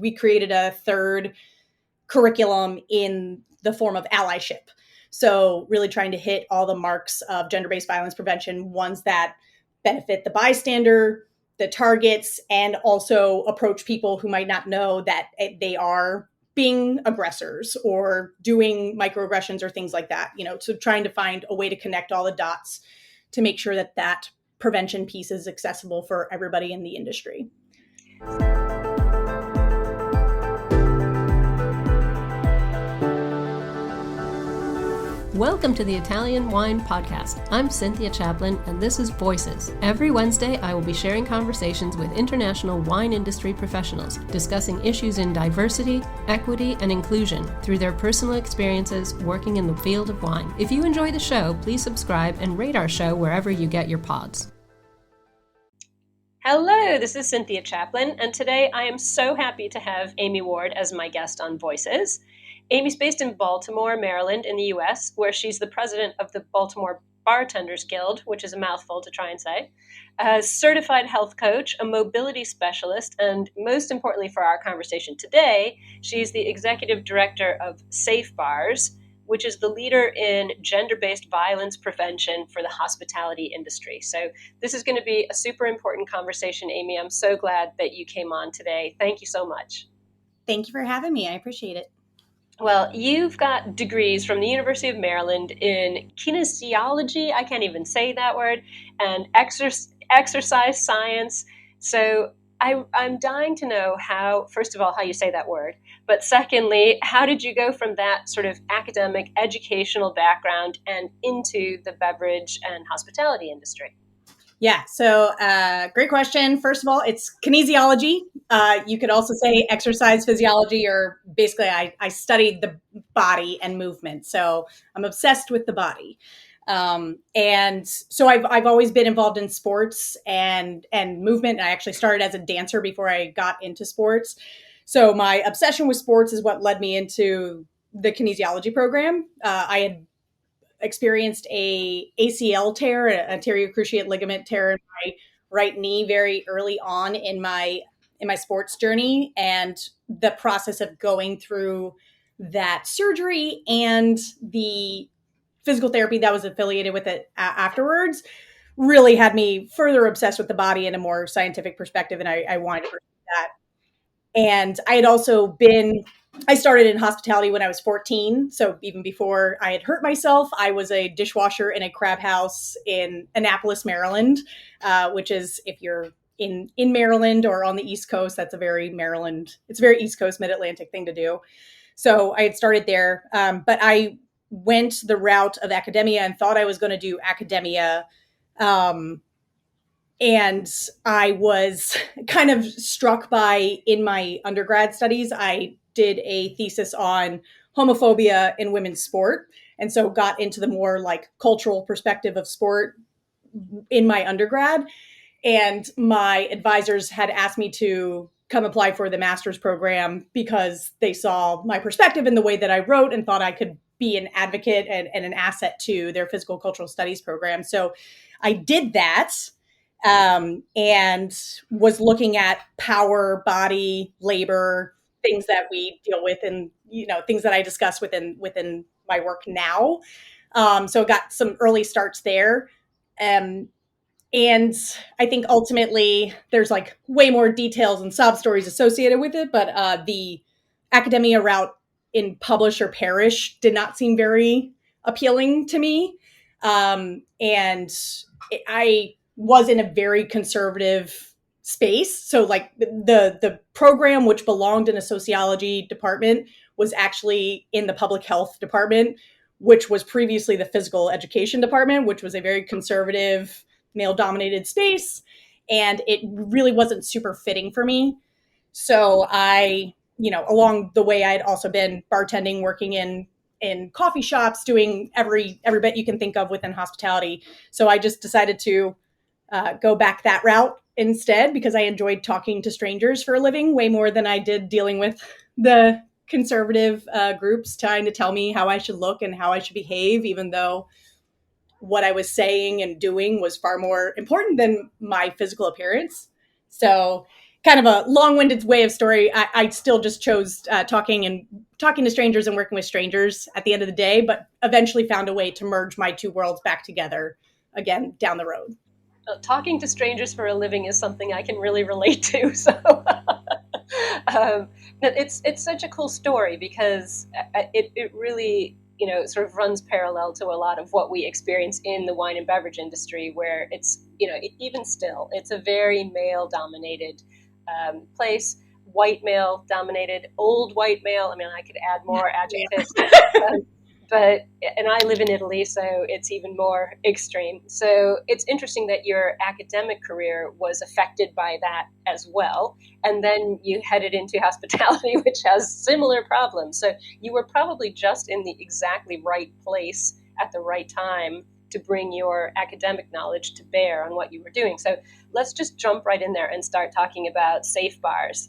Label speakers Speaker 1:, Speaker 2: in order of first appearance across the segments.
Speaker 1: We created a third curriculum in the form of allyship. So really trying to hit all the marks of gender-based violence prevention, ones that benefit the bystander, the targets, and also approach people who might not know that they are being aggressors or doing microaggressions or things like that. So trying to find a way to connect all the dots to make sure that that prevention piece is accessible for everybody in the industry.
Speaker 2: Welcome to the Italian Wine Podcast. I'm Cynthia Chaplin, and this is Voices. Every Wednesday, I will be sharing conversations with international wine industry professionals, discussing issues in diversity, equity, and inclusion through their personal experiences working in the field of wine. If you enjoy the show, please subscribe and rate our show wherever you get your pods. Hello, this is Cynthia Chaplin, and today I am so happy to have Amie Ward as my guest on Voices. Amie's based in Baltimore, Maryland, in the U.S., where she's the president of the Baltimore Bartenders Guild, which is a mouthful to try and say, a certified health coach, a mobility specialist, and most importantly for our conversation today, she's the executive director of Safe Bars, which is the leader in gender-based violence prevention for the hospitality industry. So this is going to be a super important conversation, Amie. I'm so glad that you came on today. Thank you so much.
Speaker 1: Thank you for having me. I appreciate it.
Speaker 2: Well, you've got degrees from the University of Maryland in kinesiology, I can't even say that word, and exercise science. So I'm dying to know how, first of all, how you say that word, but secondly, how did you go from that sort of academic, educational background and into the beverage and hospitality industry?
Speaker 1: Yeah, so great question. First of all, it's kinesiology. You could also say exercise physiology, or basically I studied the body and movement. So I'm obsessed with the body. And so I've always been involved in sports and movement. I actually started as a dancer before I got into sports. So my obsession with sports is what led me into the kinesiology program. I had experienced a ACL tear, a anterior cruciate ligament tear in my right knee very early on in my sports journey, and the process of going through that surgery and the physical therapy that was affiliated with it afterwards really had me further obsessed with the body in a more scientific perspective, and I wanted to pursue that. And I started in hospitality when I was 14. So even before I had hurt myself, I was a dishwasher in a crab house in Annapolis, Maryland, which is, if you're in Maryland or on the East Coast, it's a very East Coast, Mid-Atlantic thing to do. So I had started there, but I went the route of academia and thought I was going to do academia. And I was kind of struck by, in my undergrad studies, I did a thesis on homophobia in women's sport. And so got into the more like cultural perspective of sport in my undergrad. And my advisors had asked me to come apply for the master's program because they saw my perspective in the way that I wrote and thought I could be an advocate and an asset to their physical cultural studies program. So I did that. And was looking at power, body, labor, things that we deal with, and things that I discuss within my work now. So got some early starts there, and I think ultimately there's like way more details and sob stories associated with it. But the academia route in publish or perish did not seem very appealing to me, and I was in a very conservative space. So like the program, which belonged in a sociology department, was actually in the public health department, which was previously the physical education department, which was a very conservative, male-dominated space. And it really wasn't super fitting for me. So I, along the way, I had also been bartending, working in coffee shops, doing every bit you can think of within hospitality. So I just decided to go back that route instead, because I enjoyed talking to strangers for a living way more than I did dealing with the conservative groups trying to tell me how I should look and how I should behave, even though what I was saying and doing was far more important than my physical appearance. So kind of a long-winded way of story. I still just chose talking to strangers and working with strangers at the end of the day, but eventually found a way to merge my two worlds back together again down the road.
Speaker 2: Talking to strangers for a living is something I can really relate to. So it's such a cool story because it really sort of runs parallel to a lot of what we experience in the wine and beverage industry, where it's even still it's a very male dominated place, white male dominated, old white male. I mean, I could add more adjectives. Um, but and I live in Italy, so it's even more extreme. So it's interesting that your academic career was affected by that as well, and then you headed into hospitality, which has similar problems. So you were probably just in the exactly right place at the right time to bring your academic knowledge to bear on what you were doing. So let's just jump right in there and start talking about Safe Bars.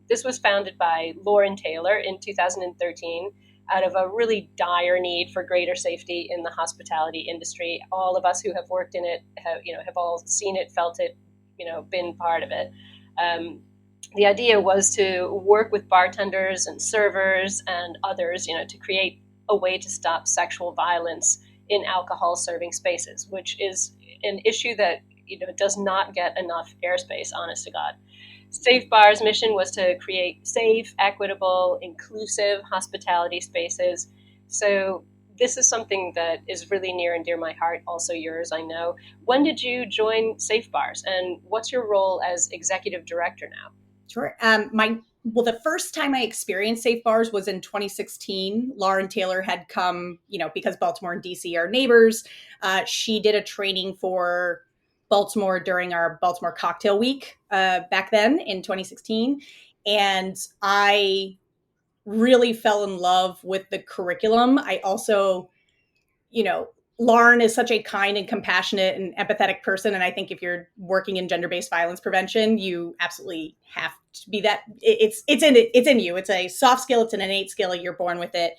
Speaker 2: This was founded by Lauren Taylor in 2013 out of a really dire need for greater safety in the hospitality industry. All of us who have worked in it have all seen it, felt it, been part of it. The idea was to work with bartenders and servers and others, to create a way to stop sexual violence in alcohol serving spaces, which is an issue that does not get enough airspace, honest to God. Safe Bar's mission was to create safe, equitable, inclusive hospitality spaces. So this is something that is really near and dear my heart, also yours, I know. When did you join Safe Bars, and what's your role as executive director now?
Speaker 1: Sure. The first time I experienced Safe Bars was in 2016. Lauren Taylor had come, because Baltimore and DC are neighbors. She did a training for Baltimore during our Baltimore Cocktail Week back then in 2016, and I really fell in love with the curriculum. I also, you know, Lauren is such a kind and compassionate and empathetic person. And I think if you're working in gender-based violence prevention, you absolutely have to be that. It's in it. It's in you. It's a soft skill. It's an innate skill. You're born with it.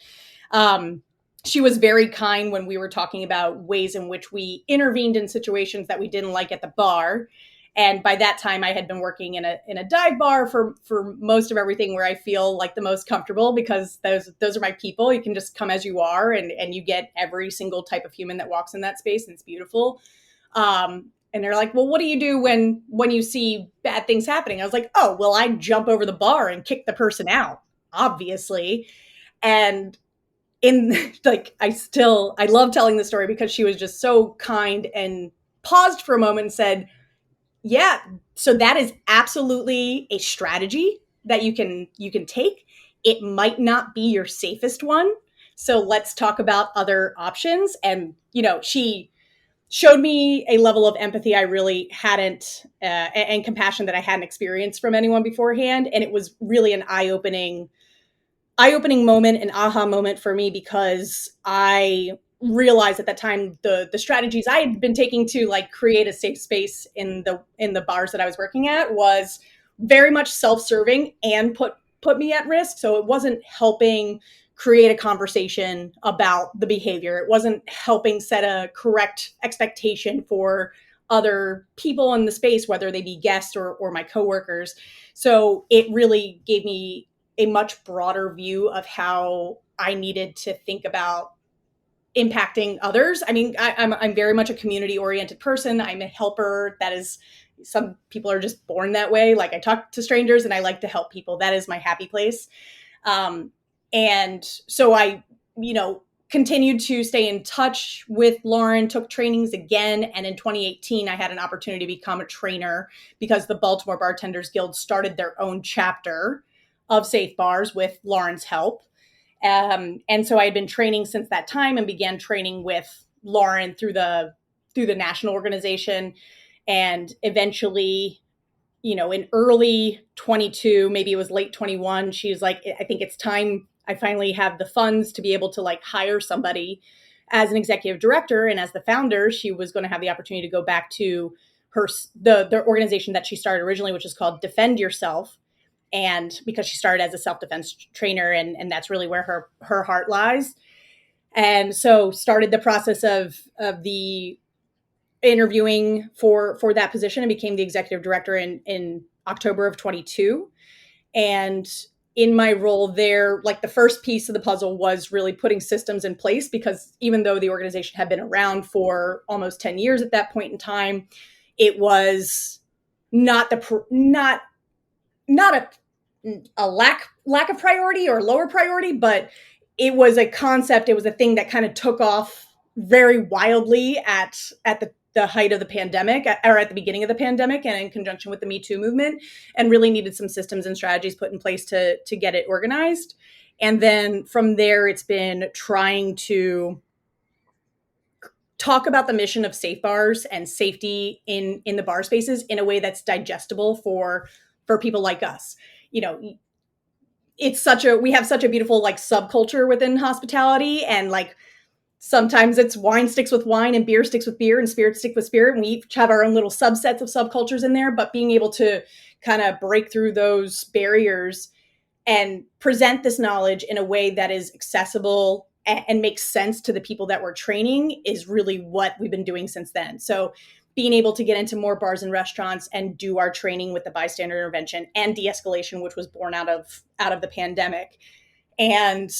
Speaker 1: Um, she was very kind when we were talking about ways in which we intervened in situations that we didn't like at the bar. And by that time, I had been working in a dive bar for most of everything, where I feel like the most comfortable, because those are my people. You can just come as you are, and you get every single type of human that walks in that space, and it's beautiful. And they're like, "Well, what do you do when you see bad things happening?" I was like, "Oh, well, I jump over the bar and kick the person out, obviously." And in like, I love telling the story because she was just so kind and paused for a moment and said, yeah, so that is absolutely a strategy that you can take. It might not be your safest one, so let's talk about other options. And she showed me a level of empathy I really hadn't, and compassion that I hadn't experienced from anyone beforehand. And it was really an eye-opening moment, an aha moment for me, because I realized at that time the strategies I had been taking to like create a safe space in the bars that I was working at was very much self-serving and put me at risk. So it wasn't helping create a conversation about the behavior. It wasn't helping set a correct expectation for other people in the space, whether they be guests or my coworkers. So it really gave me a much broader view of how I needed to think about impacting others. I mean, I'm very much a community oriented person. I'm a helper. That is, some people are just born that way. Like, I talk to strangers and I like to help people. That is my happy place. Um, and so I, continued to stay in touch with Lauren, took trainings again. And in 2018, I had an opportunity to become a trainer because the Baltimore Bartenders Guild started their own chapter of Safe Bars with Lauren's help. And so I had been training since that time and began training with Lauren through the national organization. And eventually, in early 22, maybe it was late 21, she was like, I think it's time I finally have the funds to be able to like hire somebody as an executive director. And as the founder, she was going to have the opportunity to go back to the organization that she started originally, which is called Defend Yourself. And because she started as a self-defense trainer, and that's really where her heart lies. And so started the process of the interviewing for that position and became the executive director in October of 22. And in my role there, like the first piece of the puzzle was really putting systems in place, because even though the organization had been around for almost 10 years at that point in time, it was not the not not a lack of priority or lower priority, but it was a concept. It was a thing that kind of took off very wildly at the height of the pandemic, or at the beginning of the pandemic, and in conjunction with the Me Too movement, and really needed some systems and strategies put in place to get it organized. And then from there, it's been trying to talk about the mission of safe bars and safety in the bar spaces in a way that's digestible for people like us. You know, we have such a beautiful like subculture within hospitality, and like sometimes it's wine sticks with wine and beer sticks with beer and spirit stick with spirit, and we each have our own little subsets of subcultures in there. But being able to kind of break through those barriers and present this knowledge in a way that is accessible and makes sense to the people that we're training is really what we've been doing since then. So being able to get into more bars and restaurants and do our training with the bystander intervention and de-escalation, which was born out of the pandemic, and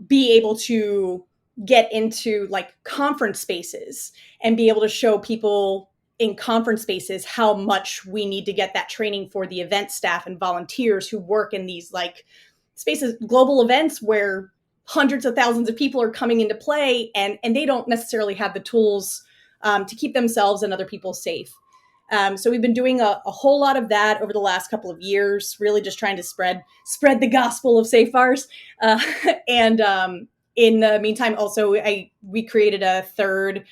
Speaker 1: be able to get into like conference spaces and be able to show people in conference spaces how much we need to get that training for the event staff and volunteers who work in these like spaces, global events where hundreds of thousands of people are coming into play, and they don't necessarily have the tools to keep themselves and other people safe. So we've been doing a whole lot of that over the last couple of years, really just trying to spread the gospel of safe bars. And in the meantime, also we created a third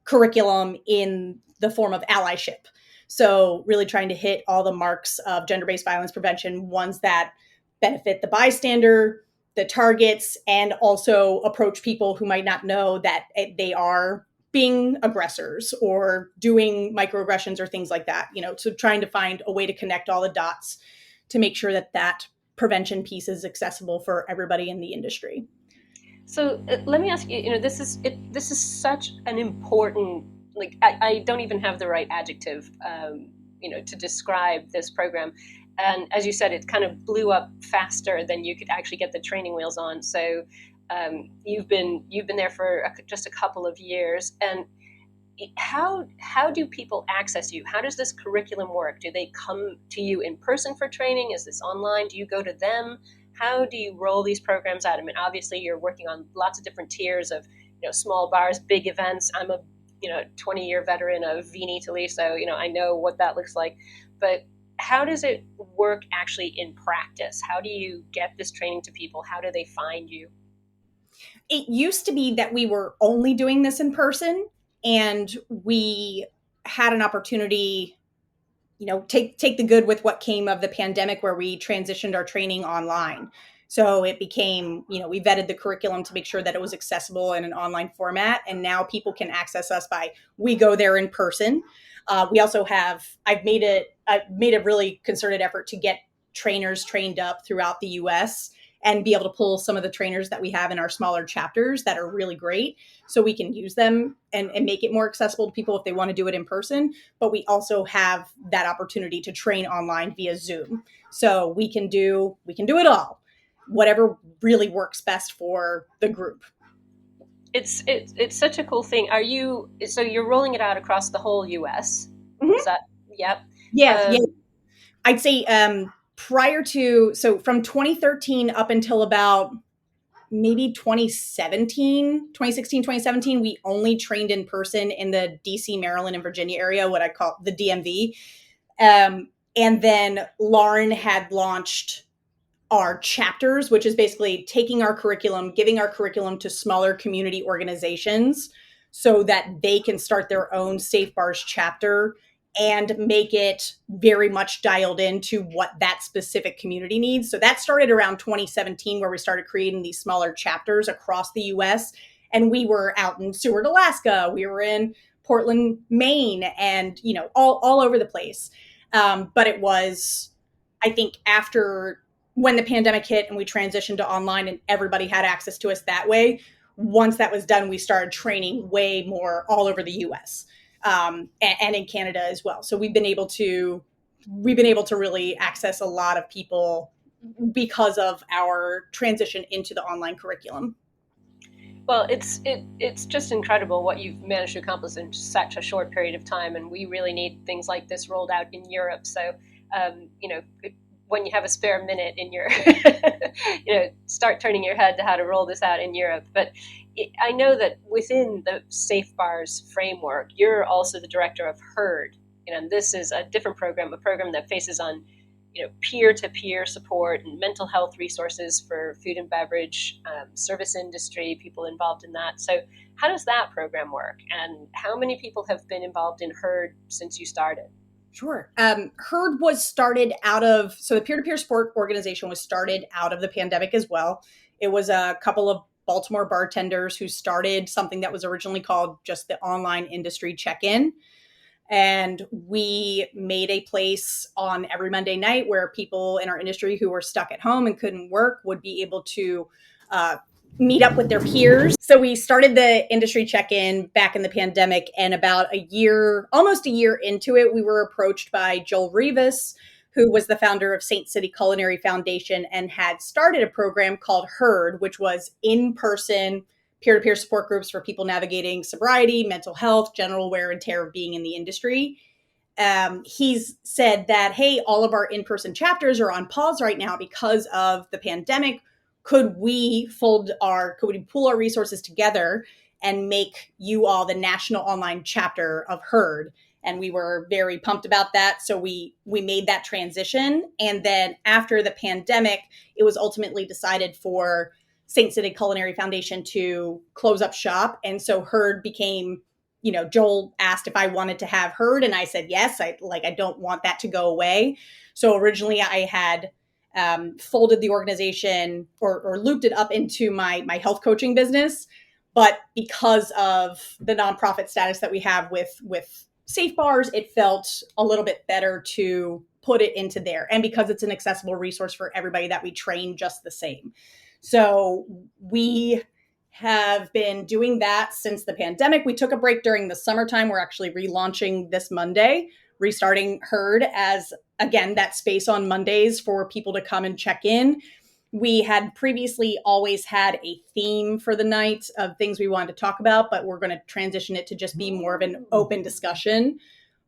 Speaker 1: curriculum in the form of allyship. So really trying to hit all the marks of gender-based violence prevention, ones that benefit the bystander, the targets, and also approach people who might not know that they are being aggressors or doing microaggressions or things like that. So trying to find a way to connect all the dots to make sure that prevention piece is accessible for everybody in the industry.
Speaker 2: So let me ask you. This is such an important. Like I don't even have the right adjective. To describe this program. And as you said, it kind of blew up faster than you could actually get the training wheels on. So you've been there for just a couple of years. And how do people access you? How does this curriculum work? Do they come to you in person for training? Is this online? Do you go to them? How do you roll these programs out? I mean, obviously you're working on lots of different tiers of, small bars, big events. I'm a 20-year veteran of Vini Italy, so I know what that looks like. But how does it work actually in practice? How do you get this training to people? How do they find you?
Speaker 1: It used to be that we were only doing this in person, and we had an opportunity, take the good with what came of the pandemic, where we transitioned our training online. So it became, we vetted the curriculum to make sure that it was accessible in an online format. And now people can access us we go there in person. We also I've made a really concerted effort to get trainers trained up throughout the US and be able to pull some of the trainers that we have in our smaller chapters that are really great, so we can use them and make it more accessible to people if they want to do it in person. But we also have that opportunity to train online via Zoom. So we can do it all, whatever really works best for the group.
Speaker 2: It's such a cool thing. So you're rolling it out across the whole US? Is
Speaker 1: Mm-hmm.
Speaker 2: that, yep.
Speaker 1: Yeah, yeah.
Speaker 2: Um,
Speaker 1: I'd say from 2013 up until about maybe 2016, 2017, we only trained in person in the DC, Maryland, and Virginia area, what I call the DMV. And then Lauren had launched our chapters, which is basically taking our curriculum, giving our curriculum to smaller community organizations so that they can start their own Safe Bars chapter and make it very much dialed into what that specific community needs. So that started around 2017, where we started creating these smaller chapters across the US. And we were out in Seward, Alaska. We were in Portland, Maine, and all over the place. But it was, I think, after when the pandemic hit and we transitioned to online and everybody had access to us that way, once that was done, we started training way more all over the US, and in Canada as well. So we've been able to we've been able to really access a lot of people because of our transition into the online curriculum.
Speaker 2: Well, it's just incredible what you've managed to accomplish in such a short period of time, and we really need things like this rolled out in Europe. So, you know, when you have a spare minute in your, you know, start turning your head to how to roll this out in Europe. But I know that within the Safe Bars framework, you're also the director of Heard, and this is a different program, a program that focuses on peer-to-peer support and mental health resources for food and beverage, service industry, people involved in that. So how does that program work? And how many people have been involved in Heard since you started?
Speaker 1: Sure. Heard was started so the peer-to-peer support organization was started out of the pandemic as well. It was a couple of Baltimore bartenders who started something that was originally called just the online industry check-in. And we made a place on every Monday night where people in our industry who were stuck at home and couldn't work would be able to uh, meet up with their peers. So we started the industry check-in back in the pandemic, and about almost a year into it, we were approached by Joel Rivas, who was the founder of Saint City Culinary Foundation and had started a program called Heard, which was in-person peer-to-peer support groups for people navigating sobriety, mental health, general wear and tear of being in the industry. He's said that, hey, all of our in-person chapters are on pause right now because of the pandemic. Could we pool our resources together and make you all the national online chapter of Heard? And we were very pumped about that. So we made that transition. And then after the pandemic, it was ultimately decided for Saint City Culinary Foundation to close up shop. And so Heard became, Joel asked if I wanted to have Heard, and I said yes. I don't want that to go away. So originally I had folded the organization or looped it up into my health coaching business. But because of the nonprofit status that we have with Safe Bars, it felt a little bit better to put it into there. And because it's an accessible resource for everybody that we train just the same. So we have been doing that since the pandemic. We took a break during the summertime. We're actually relaunching this Monday, restarting Heard as, again, that space on Mondays for people to come and check in. We had previously always had a theme for the night of things we wanted to talk about, but we're going to transition it to just be more of an open discussion,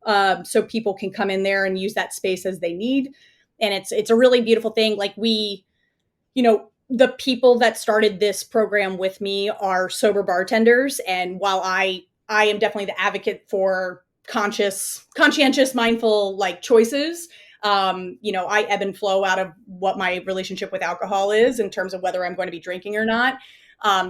Speaker 1: so people can come in there and use that space as they need. And it's a really beautiful thing. Like the people that started this program with me are sober bartenders. And while I am definitely the advocate for conscientious, mindful choices, I ebb and flow out of what my relationship with alcohol is in terms of whether I'm going to be drinking or not.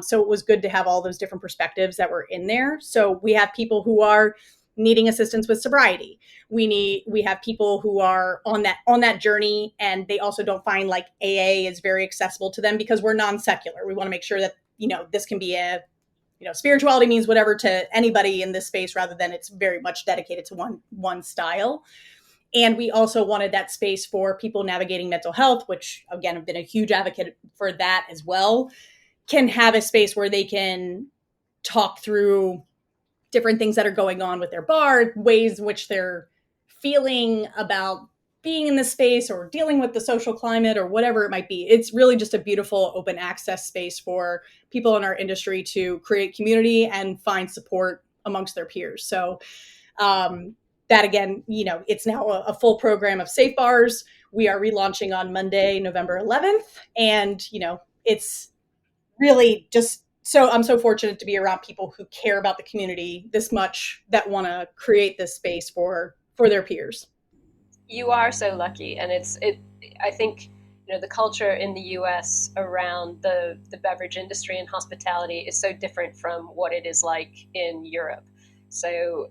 Speaker 1: So it was good to have all those different perspectives that were in there. So we have people who are needing assistance with sobriety. We have people who are on that journey, and they also don't find like AA is very accessible to them because we're non-secular. We want to make sure that this can be spirituality means whatever to anybody in this space, rather than it's very much dedicated to one style. And we also wanted that space for people navigating mental health, which again, I've been a huge advocate for that as well, can have a space where they can talk through different things that are going on with their bar, ways in which they're feeling about being in the space or dealing with the social climate or whatever it might be. It's really just a beautiful open access space for people in our industry to create community and find support amongst their peers. So that again, it's now a full program of Safe Bars. We are relaunching on Monday, November 11th. And, it's really just I'm so fortunate to be around people who care about the community this much, that want to create this space for their peers.
Speaker 2: You are so lucky, and I think the culture in the U.S. around the beverage industry and hospitality is so different from what it is like in Europe. So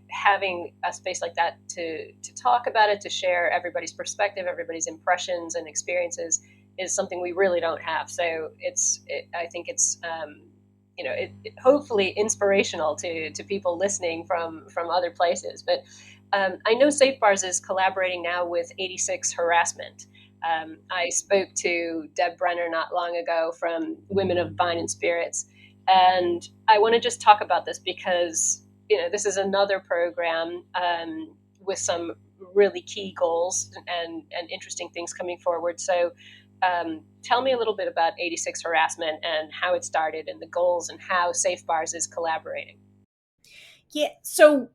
Speaker 2: having a space like that to talk about it, to share everybody's perspective, everybody's impressions and experiences, is something we really don't have. So I think it's hopefully inspirational to people listening from other places. But I know Safe Bars is collaborating now with 86 Harassment. I spoke to Deb Brenner not long ago from Women of Vine and Spirits, and I want to just talk about this because this is another program with some really key goals and interesting things coming forward. So tell me a little bit about 86 harassment and how it started and the goals and how Safe Bars is collaborating.
Speaker 1: Yeah. So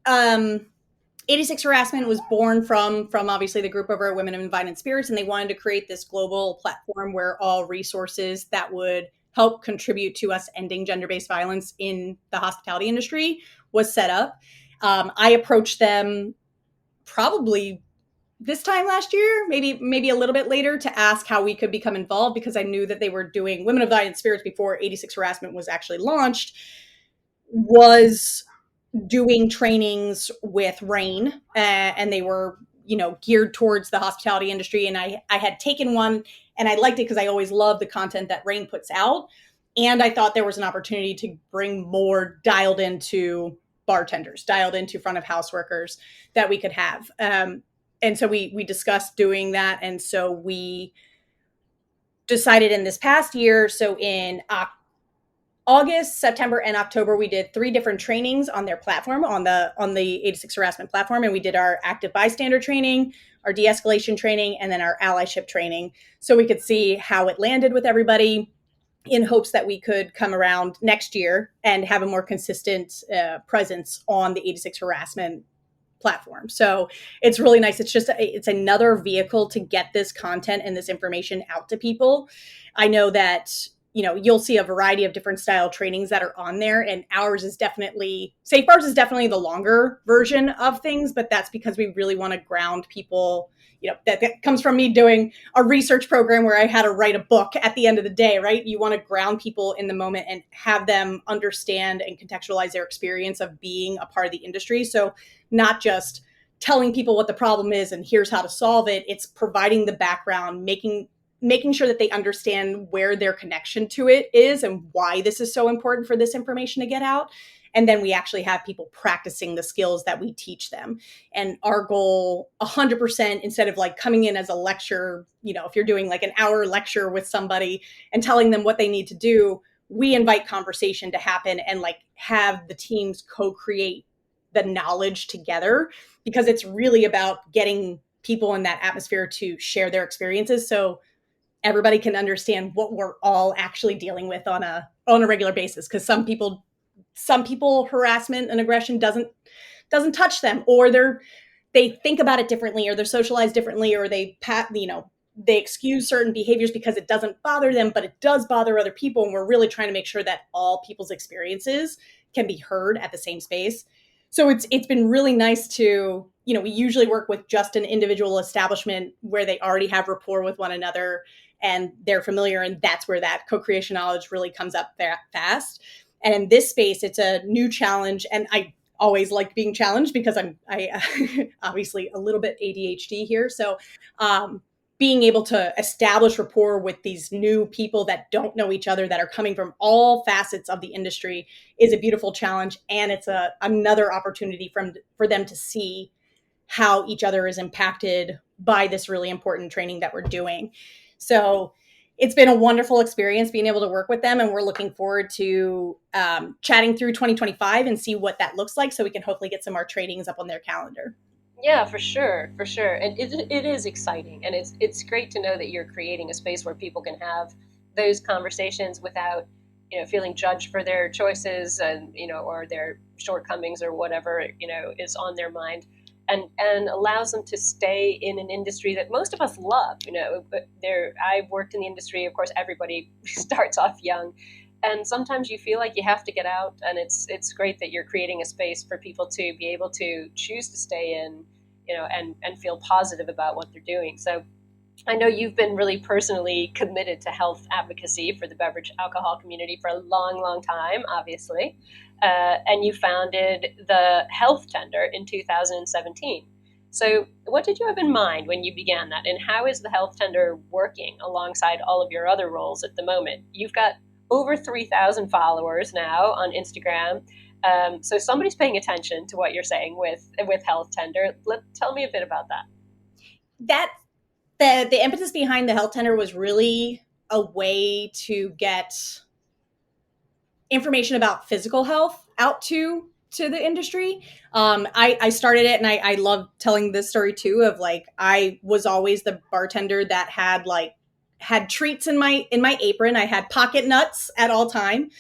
Speaker 1: 86 harassment was born from obviously the group over at Women in Wine and Spirits, and they wanted to create this global platform where all resources that would help contribute to us ending gender-based violence in the hospitality industry was set up. I approached them probably this time last year, maybe a little bit later, to ask how we could become involved, because I knew that they were doing Women of Wine and Spirits before 86 harassment was actually launched, was doing trainings with Rain, and they were, geared towards the hospitality industry. And I had taken one, and I liked it because I always love the content that Rain puts out. And I thought there was an opportunity to bring more dialed into bartenders, dialed into front of house workers that we could have. And so we discussed doing that. And so we decided in this past year, so in August, September, and October, we did 3 different trainings on their platform, on the 86 harassment platform. And we did our active bystander training, our de-escalation training, and then our allyship training. So we could see how it landed with everybody, in hopes that we could come around next year and have a more consistent presence on the 86 harassment platform. So it's really nice. It's another vehicle to get this content and this information out to people. I know that, you'll see a variety of different style trainings that are on there, and Safe Bars is definitely the longer version of things, but that's because we really want to ground people. That comes from me doing a research program where I had to write a book at the end of the day, right? You want to ground people in the moment and have them understand and contextualize their experience of being a part of the industry. So not just telling people what the problem is and here's how to solve it. It's providing the background, making sure that they understand where their connection to it is and why this is so important for this information to get out. And then we actually have people practicing the skills that we teach them. And our goal, 100%, instead of like coming in as a lecture, if you're doing like an hour lecture with somebody and telling them what they need to do, we invite conversation to happen and like have the teams co-create the knowledge together, because it's really about getting people in that atmosphere to share their experiences. So everybody can understand what we're all actually dealing with on a regular basis. Because some people harassment and aggression doesn't touch them, or they think about it differently, or they're socialized differently, or they excuse certain behaviors because it doesn't bother them, but it does bother other people. And we're really trying to make sure that all people's experiences can be heard at the same space. So it's been really nice to, we usually work with just an individual establishment where they already have rapport with one another and they're familiar. And that's where that co-creation knowledge really comes up fast. And in this space, it's a new challenge. And I always like being challenged because I obviously a little bit ADHD here. So being able to establish rapport with these new people that don't know each other, that are coming from all facets of the industry, is a beautiful challenge. And it's another opportunity for them to see how each other is impacted by this really important training that we're doing. So it's been a wonderful experience being able to work with them. And we're looking forward to chatting through 2025 and see what that looks like, so we can hopefully get some more trainings up on their calendar.
Speaker 2: Yeah, for sure, for sure. And it is exciting. And it's great to know that you're creating a space where people can have those conversations without, feeling judged for their choices and, or their shortcomings or whatever, is on their mind. And allows them to stay in an industry that most of us love. But I've worked in the industry. Of course, everybody starts off young, and sometimes you feel like you have to get out. And it's great that you're creating a space for people to be able to choose to stay in, and feel positive about what they're doing. So I know you've been really personally committed to health advocacy for the beverage alcohol community for a long, long time, obviously. And you founded the Health Tender in 2017. So, what did you have in mind when you began that? And how is the Health Tender working alongside all of your other roles at the moment? You've got over 3,000 followers now on Instagram. So somebody's paying attention to what you're saying with Health Tender. Tell me a bit about that.
Speaker 1: That the impetus behind the Health Tender was really a way to get information about physical health out to to the industry. I started it, and I love telling this story too, of like, I was always the bartender that had treats in my apron. I had pocket nuts at all time.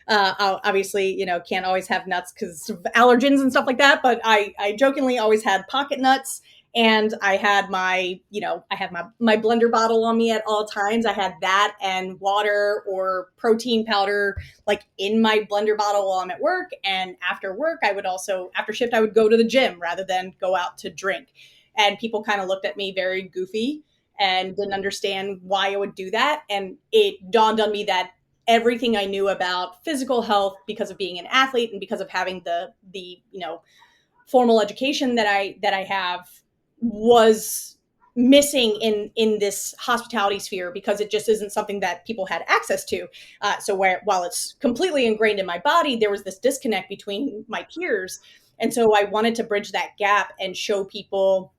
Speaker 1: Obviously, can't always have nuts because of allergens and stuff like that. But I jokingly always had pocket nuts, and I had my blender bottle on me at all times. I had that and water or protein powder like in my blender bottle while I'm at work. And after work, after shift, I would go to the gym rather than go out to drink. And people kind of looked at me very goofy and didn't understand why I would do that. And it dawned on me that everything I knew about physical health, because of being an athlete and because of having the formal education that I have, was missing in this hospitality sphere, because it just isn't something that people had access to. While it's completely ingrained in my body, there was this disconnect between my peers. And so I wanted to bridge that gap and show people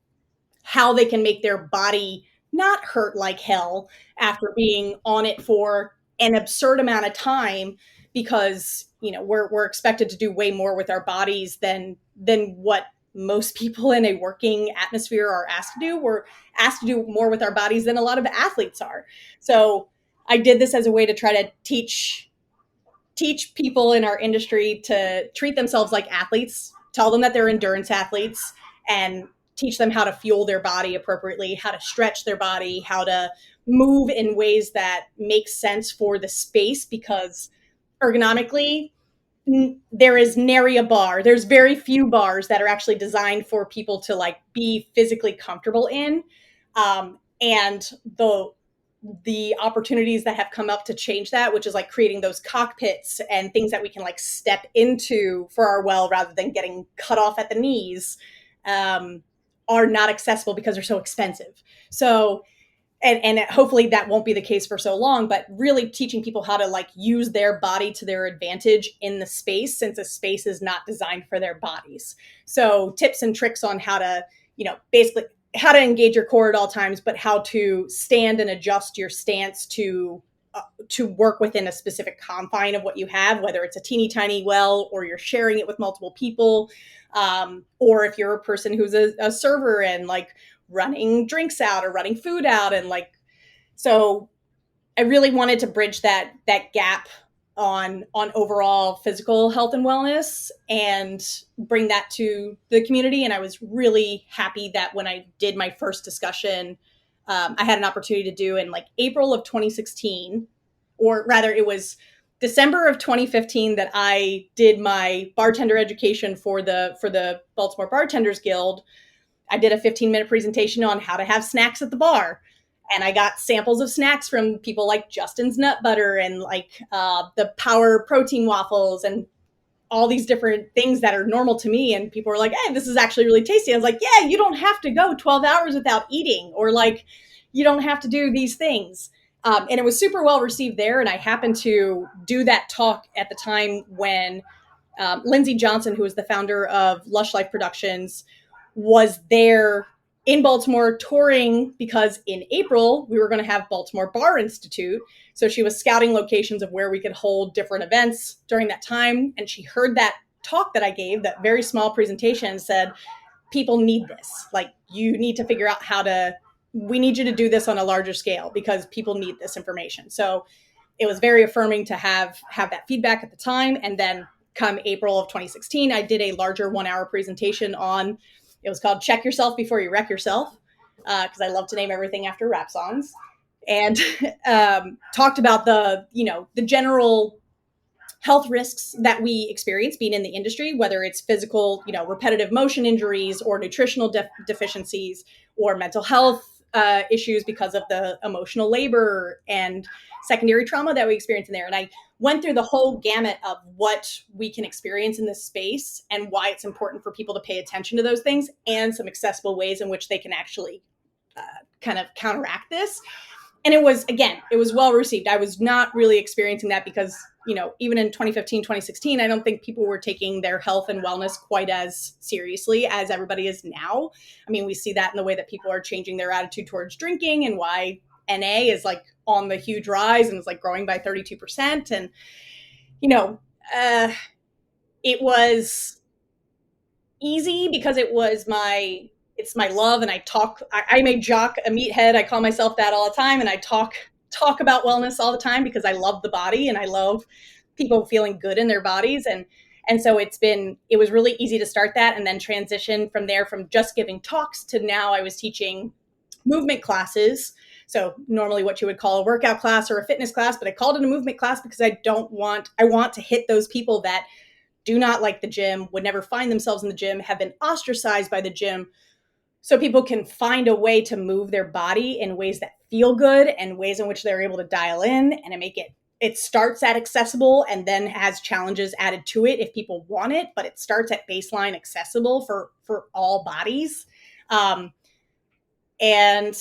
Speaker 1: how they can make their body not hurt like hell after being on it for an absurd amount of time, because we're expected to do way more with our bodies than what most people in a working atmosphere are asked to do. We're asked to do more with our bodies than a lot of athletes are. So I did this as a way to try to teach people in our industry to treat themselves like athletes, tell them that they're endurance athletes, and teach them how to fuel their body appropriately, how to stretch their body, how to move in ways that make sense for the space, because ergonomically, there is nary a bar. There's very few bars that are actually designed for people to like be physically comfortable in. And the opportunities that have come up to change that, which is like creating those cockpits and things that we can like step into for our well rather than getting cut off at the knees, are not accessible because they're so expensive. So, and hopefully that won't be the case for so long, but really teaching people how to like use their body to their advantage in the space, since a space is not designed for their bodies. So tips and tricks on how to, basically how to engage your core at all times, but how to stand and adjust your stance to work within a specific confine of what you have, whether it's a teeny tiny well or you're sharing it with multiple people, or if you're a person who's a server and like running drinks out or running food out. And like, so I really wanted to bridge that gap on overall physical health and wellness and bring that to the community. And I was really happy that when I did my first discussion, I had an opportunity to do in like April of 2016, or rather it was December of 2015 that I did my bartender education for the Baltimore Bartenders Guild. I did a 15-minute presentation on how to have snacks at the bar. And I got samples of snacks from people like Justin's Nut Butter and like the Power Protein Waffles and all these different things that are normal to me. And people were like, hey, this is actually really tasty. I was like, yeah, you don't have to go 12 hours without eating, or like, you don't have to do these things. And it was super well received there. And I happened to do that talk at the time when Lindsay Johnson, who was the founder of Lush Life Productions, was there in Baltimore touring, because in April we were going to have Baltimore Bar Institute. So she was scouting locations of where we could hold different events during that time. And she heard that talk that I gave, that very small presentation, and said, people need this. Like, you need to figure out we need you to do this on a larger scale because people need this information. So it was very affirming to have that feedback at the time. And then come April of 2016, I did a larger 1-hour presentation on, it was called Check Yourself Before You Wreck Yourself, because I love to name everything after rap songs, and talked about the general health risks that we experience being in the industry, whether it's physical, repetitive motion injuries, or nutritional deficiencies, or mental health issues because of the emotional labor and secondary trauma that we experience in there. And I went through the whole gamut of what we can experience in this space and why it's important for people to pay attention to those things, and some accessible ways in which they can actually kind of counteract this. And it was well received. I was not really experiencing that because, even in 2015, 2016, I don't think people were taking their health and wellness quite as seriously as everybody is now. I mean, we see that in the way that people are changing their attitude towards drinking, and why NA is like on the huge rise and is like growing by 32%. And, it was easy because it's my love, and I'm a jock, a meathead. I call myself that all the time, and I talk about wellness all the time because I love the body and I love people feeling good in their bodies. And so it was really easy to start that and then transition from there, from just giving talks to now I was teaching movement classes. So normally what you would call a workout class or a fitness class, but I called it a movement class because I want to hit those people that do not like the gym, would never find themselves in the gym, have been ostracized by the gym, so people can find a way to move their body in ways that feel good and ways in which they're able to dial in and to make it starts at accessible and then has challenges added to it if people want it, but it starts at baseline accessible for all bodies. And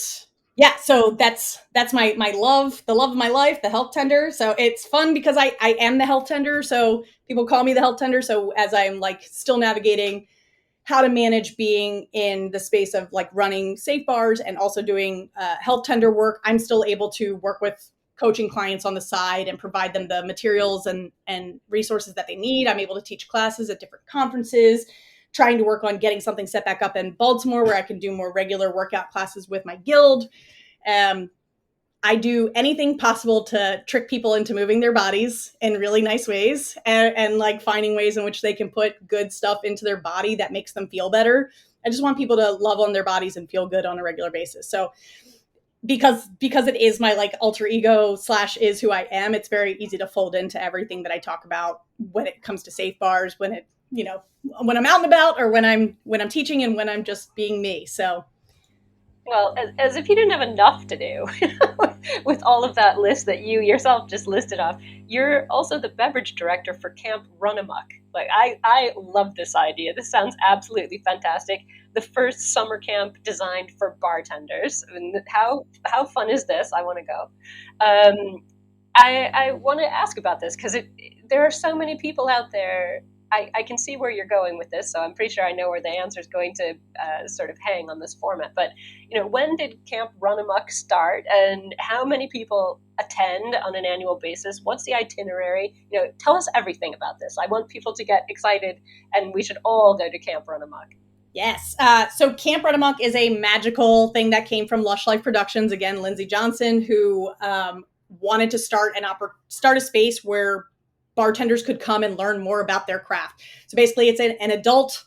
Speaker 1: yeah, so that's my love, the love of my life, the health tender. So it's fun because I am the health tender, so people call me the health tender. So as I'm like still navigating how to manage being in the space of like running safe bars and also doing health tender work, I'm still able to work with coaching clients on the side and provide them the materials and resources that they need. I'm able to teach classes at different conferences, trying to work on getting something set back up in Baltimore where I can do more regular workout classes with my guild. Um, I do anything possible to trick people into moving their bodies in really nice ways, and like finding ways in which they can put good stuff into their body that makes them feel better. I just want people to love on their bodies and feel good on a regular basis. So because it is my like alter ego / is who I am, it's very easy to fold into everything that I talk about when it comes to safe bars, when it, when I'm out and about, or when I'm teaching, and when I'm just being me. So
Speaker 2: Well, as if you didn't have enough to do with all of that list that you yourself just listed off. You're also the beverage director for Camp Run Amok. Like, I love this idea. This sounds absolutely fantastic. The first summer camp designed for bartenders. I mean, how fun is this? I want to go. I want to ask about this because there are so many people out there. I can see where you're going with this, so I'm pretty sure I know where the answer is going to sort of hang on this format. But when did Camp Run Amok start, and how many people attend on an annual basis? What's the itinerary? Tell us everything about this. I want people to get excited, and we should all go to Camp Run Amok.
Speaker 1: Yes. So Camp Red Amok is a magical thing that came from Lush Life Productions. Again, Lindsay Johnson, who wanted to start a space where bartenders could come and learn more about their craft. So basically, it's an adult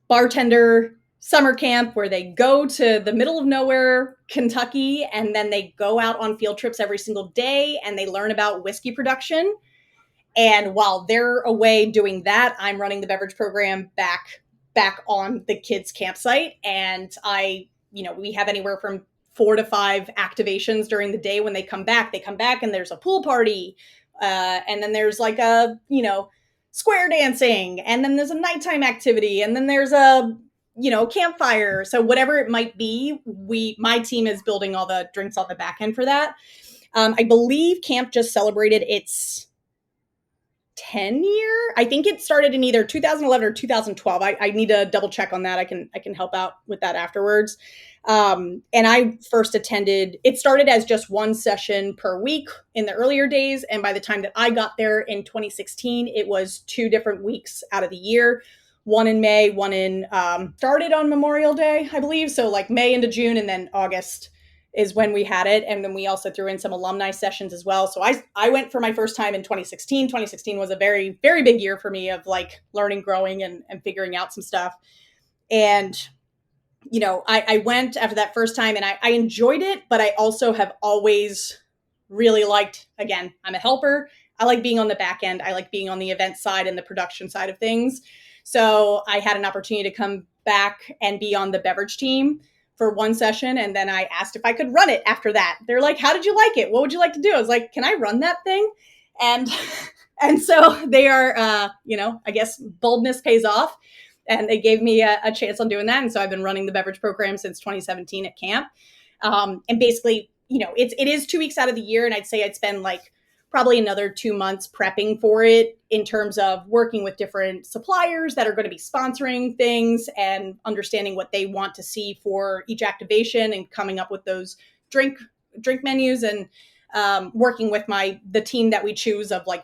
Speaker 1: bartender summer camp where they go to the middle of nowhere, Kentucky, and then they go out on field trips every single day and they learn about whiskey production. And while they're away doing that, I'm running the beverage program back on the kids' campsite. And we have anywhere from 4 to 5 activations during the day when they come back. They come back and there's a pool party. And then there's like square dancing. And then there's a nighttime activity. And then there's a campfire. So whatever it might be, my team is building all the drinks on the back end for that. I believe camp just celebrated its 10-year. I think it started in either 2011 or 2012. I need to double check on that. I can help out with that afterwards. And I first attended, it started as just one session per week in the earlier days. And by the time that I got there in 2016, it was 2 different weeks out of the year. One in May, one started on Memorial Day, I believe. So like May into June, and then August is when we had it. And then we also threw in some alumni sessions as well. So I went for my first time in 2016. 2016 was a very, very big year for me of like learning, growing, and figuring out some stuff. And, I went after that first time and I enjoyed it, but I also have always really liked, again, I'm a helper. I like being on the back end. I like being on the event side and the production side of things. So I had an opportunity to come back and be on the beverage team for one session. And then I asked if I could run it after that. They're like, how did you like it? What would you like to do? I was like, can I run that thing? And so they are, I guess boldness pays off. And they gave me a chance on doing that. And so I've been running the beverage program since 2017 at camp. And basically, it is 2 weeks out of the year. And I'd say I'd spend like probably another 2 months prepping for it in terms of working with different suppliers that are going to be sponsoring things and understanding what they want to see for each activation and coming up with those drink menus, and working with the team that we choose of like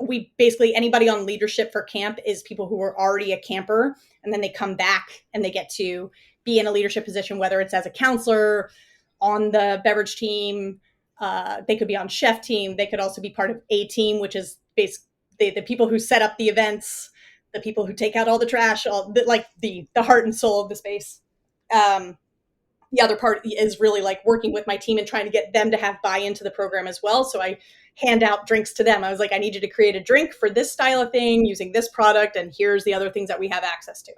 Speaker 1: we basically, anybody on leadership for camp is people who are already a camper, and then they come back and they get to be in a leadership position, whether it's as a counselor, on the beverage team, they could be on chef team, they could also be part of a team, which is basically the people who set up the events, the people who take out all the trash, all the, like the heart and soul of the space. um, the other part is really like working with my team and trying to get them to have buy into the program as well. So I hand out drinks to them. I was like, I need you to create a drink for this style of thing using this product, and here's the other things that we have access to.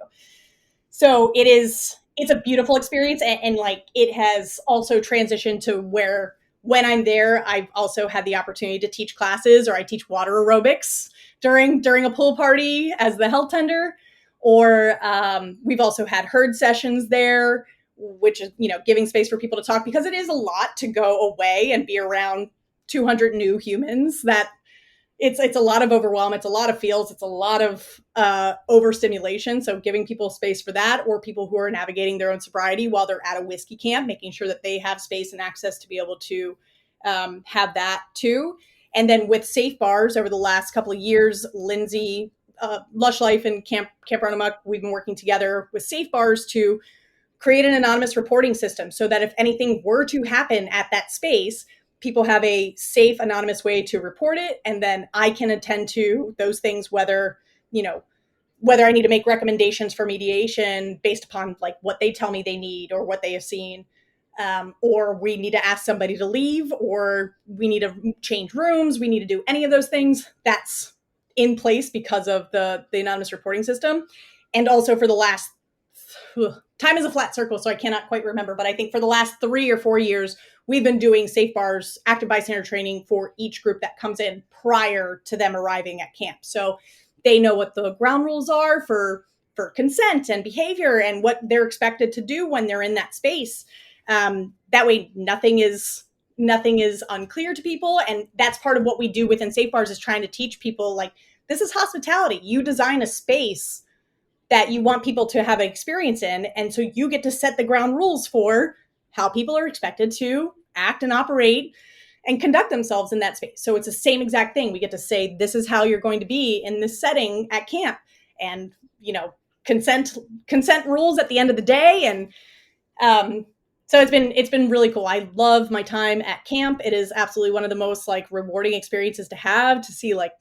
Speaker 1: So it's a beautiful experience, and like it has also transitioned to where when I'm there, I've also had the opportunity to teach classes, or I teach water aerobics during a pool party as the health tender, or we've also had herd sessions there, which is, giving space for people to talk, because it is a lot to go away and be around 200 new humans. That it's a lot of overwhelm, it's a lot of feels, it's a lot of overstimulation. So giving people space for that, or people who are navigating their own sobriety while they're at a whiskey camp, making sure that they have space and access to be able to have that too. And then with safe bars over the last couple of years, Lindsay, Lush Life and Camp Ronomuck, we've been working together with safe bars to create an anonymous reporting system, so that if anything were to happen at that space, people have a safe, anonymous way to report it. And then I can attend to those things, whether I need to make recommendations for mediation based upon like what they tell me they need or what they have seen, or we need to ask somebody to leave, or we need to change rooms, we need to do any of those things. That's in place because of the anonymous reporting system. And also for the last, time is a flat circle, so I cannot quite remember, but I think for the last 3 or 4 years, we've been doing safe bars, active bystander training for each group that comes in prior to them arriving at camp. So they know what the ground rules are for consent and behavior, and what they're expected to do when they're in that space. That way, nothing is unclear to people. And that's part of what we do within safe bars, is trying to teach people, like, this is hospitality. You design a space that you want people to have an experience in. And so you get to set the ground rules for how people are expected to act and operate and conduct themselves in that space. So it's the same exact thing. We get to say, this is how you're going to be in this setting at camp. And, consent rules at the end of the day. And so it's been really cool. I love my time at camp. It is absolutely one of the most like rewarding experiences to have, to see like,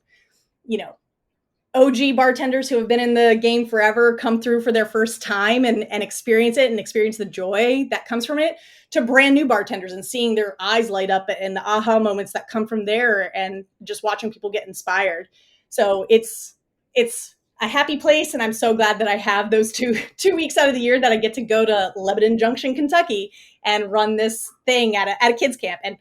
Speaker 1: OG bartenders who have been in the game forever come through for their first time and experience it, and experience the joy that comes from it, to brand new bartenders and seeing their eyes light up and the aha moments that come from there, and just watching people get inspired. So it's a happy place, and I'm so glad that I have those two weeks out of the year that I get to go to Lebanon Junction, Kentucky, and run this thing at a kids camp. And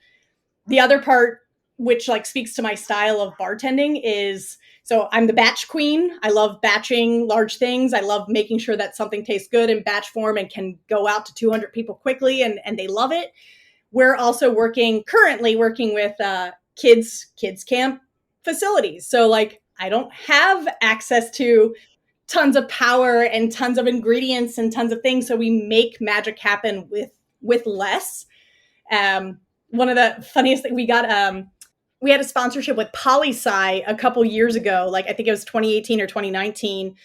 Speaker 1: the other part, which like speaks to my style of bartending, is, so I'm the batch queen. I love batching large things. I love making sure that something tastes good in batch form and can go out to 200 people quickly, and they love it. We're also currently working with kids camp facilities. So like, I don't have access to tons of power and tons of ingredients and tons of things. So we make magic happen with less. One of the funniest things, we had a sponsorship with Poli-Sci a couple years ago. Like, I think it was 2018 or 2019.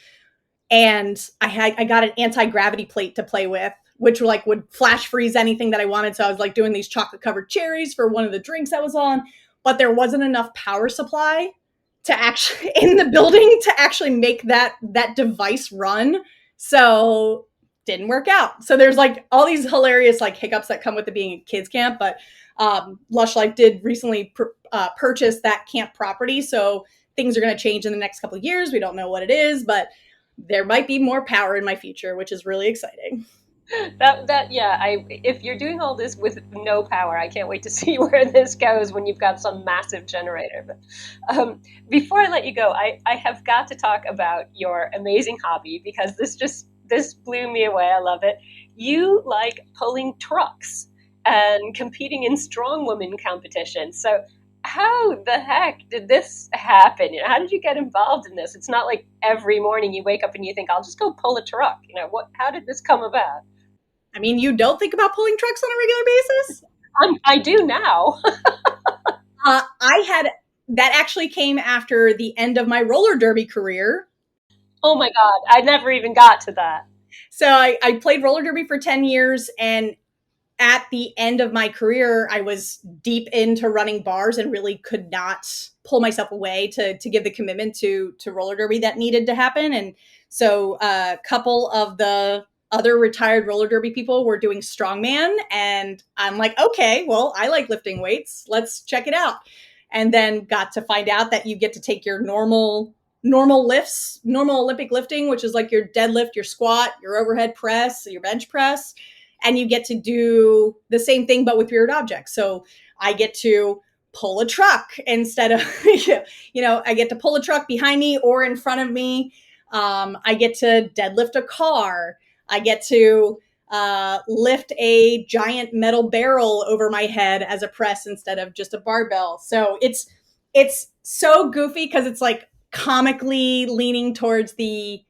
Speaker 1: And I got an anti-gravity plate to play with, which like would flash freeze anything that I wanted. So I was like doing these chocolate covered cherries for one of the drinks I was on, but there wasn't enough power supply to actually in the building to actually make that device run. So didn't work out. So there's like all these hilarious like hiccups that come with it being a kids camp. But Lush Life did recently purchase that camp property. So things are going to change in the next couple of years. We don't know what it is, but there might be more power in my future, which is really exciting.
Speaker 2: If you're doing all this with no power, I can't wait to see where this goes when you've got some massive generator. But before I let you go, I have got to talk about your amazing hobby, because this blew me away. I love it. You like pulling trucks and competing in strong women competitions. So how the heck did this happen? How did you get involved in this? It's not like every morning you wake up and you think, I'll just go pull a truck. How did this come about?
Speaker 1: I mean, you don't think about pulling trucks on a regular basis?
Speaker 2: I do now.
Speaker 1: I had that actually came after the end of my roller derby career.
Speaker 2: Oh my God, I never even got to that.
Speaker 1: So I played roller derby for 10 years, and at the end of my career, I was deep into running bars and really could not pull myself away to give the commitment to roller derby that needed to happen. And so a couple of the other retired roller derby people were doing strongman, and I'm like, okay, well, I like lifting weights. Let's check it out. And then got to find out that you get to take your normal lifts, normal Olympic lifting, which is like your deadlift, your squat, your overhead press, your bench press, and you get to do the same thing but with weird objects. So I get to pull a truck instead of I get to pull a truck behind me or in front of me. I get to deadlift a car. I get to lift a giant metal barrel over my head as a press instead of just a barbell. So it's so goofy because it's like comically leaning towards the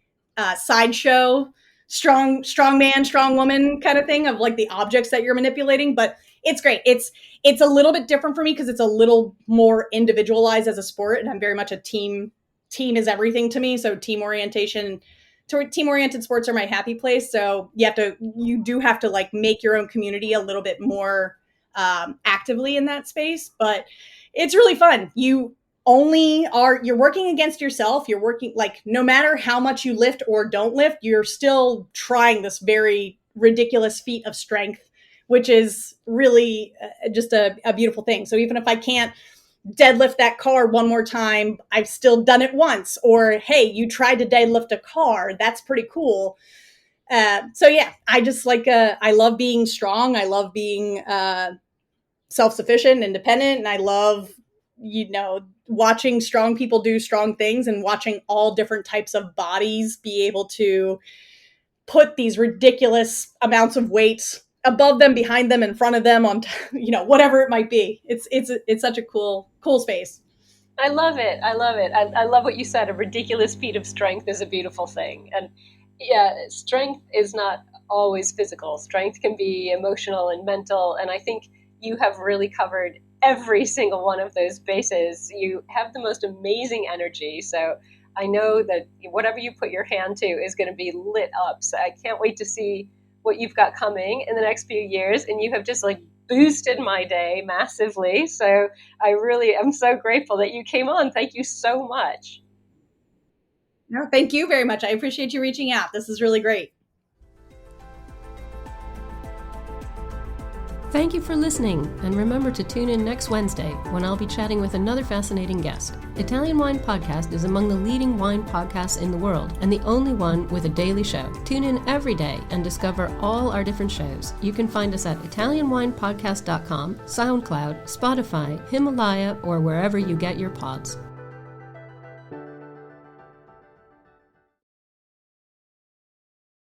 Speaker 1: sideshow strong man, strong woman kind of thing of like the objects that you're manipulating. But it's great. It's a little bit different for me because it's a little more individualized as a sport, and I'm very much a team is everything to me. So team oriented sports are my happy place. So you do have to like make your own community a little bit more actively in that space, but it's really fun. You're working against yourself. You're working like no matter how much you lift or don't lift, you're still trying this very ridiculous feat of strength, which is really just a beautiful thing. So even if I can't deadlift that car one more time, I've still done it once. Or, hey, you tried to deadlift a car. That's pretty cool. So yeah, I just like, I love being strong. I love being self-sufficient, independent. And I love, watching strong people do strong things and watching all different types of bodies be able to put these ridiculous amounts of weight above them, behind them, in front of them, on, whatever it might be. It's such a cool space.
Speaker 2: I love it. I love it. I love what you said. A ridiculous feat of strength is a beautiful thing. And yeah, strength is not always physical. Strength can be emotional and mental. And I think you have really covered every single one of those bases. You have the most amazing energy. So I know that whatever you put your hand to is going to be lit up. So I can't wait to see what you've got coming in the next few years. And you have just like boosted my day massively. So I really am so grateful that you came on. Thank you so much.
Speaker 1: No, thank you very much. I appreciate you reaching out. This is really great.
Speaker 3: Thank you for listening, and remember to tune in next Wednesday when I'll be chatting with another fascinating guest. Italian Wine Podcast is among the leading wine podcasts in the world and the only one with a daily show. Tune in every day and discover all our different shows. You can find us at ItalianWinePodcast.com, SoundCloud, Spotify, Himalaya, or wherever you get your pods.